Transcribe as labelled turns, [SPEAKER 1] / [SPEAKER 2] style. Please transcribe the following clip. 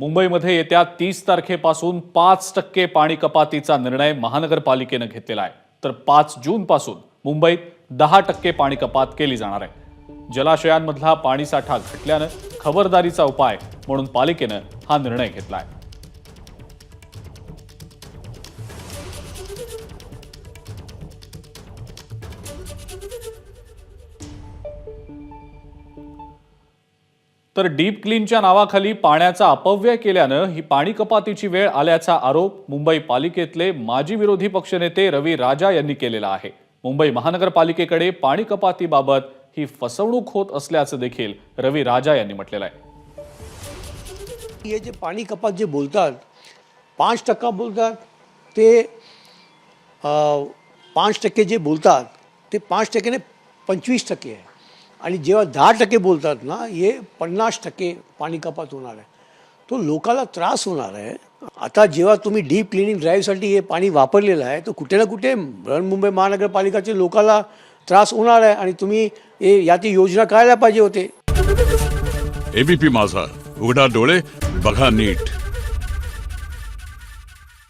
[SPEAKER 1] मुंबईमध्ये येत्या 30 तारखेपासून 5% पाणी कपातीचा निर्णय महानगरपालिकेनं घेतलेला आहे, तर 5 जून पासून मुंबईत 10% पाणी कपात केली जाणार आहे. जलाशयांमधला पाणीसाठा घटल्यानं खबरदारीचा उपाय म्हणून पालिकेनं हा निर्णय घेतला आहे. तर डीप क्लीनच्या नावाखाली पाण्याचा अपव्यय केल्यानं ही पाणी कपातीची वेळ आल्याचा आरोप मुंबई पालिकेतले माजी विरोधी पक्षनेते रवी राजा यांनी केलेला आहे. मुंबई महानगरपालिकेकडे पाणी कपातीबाबत ही फसवणूक होत असल्याचं देखील रवी राजा यांनी म्हटलेलं आहे.
[SPEAKER 2] हे जे पाणी कपात जे बोलतात 5% बोलतात ते 5% जे बोलतात ते 5% ने 25% आहे आणि जेव्हा 10% बोलतात ना हे 50% पाणी कपात होणार आहे. तो लोकाला त्रास होणार आहे. आता जेव्हा तुम्ही डीप क्लिनिंग ड्राईव्हसाठी हे पाणी वापरलेलं आहे तर कुठे ना कुठे बृहन्मुंबई महानगरपालिकाच्या लोकाला त्रास होणार आहे आणि तुम्ही याची योजना करायला पाहिजे होते.
[SPEAKER 3] एबीपी माझा, उघडा डोळे बघा नीट.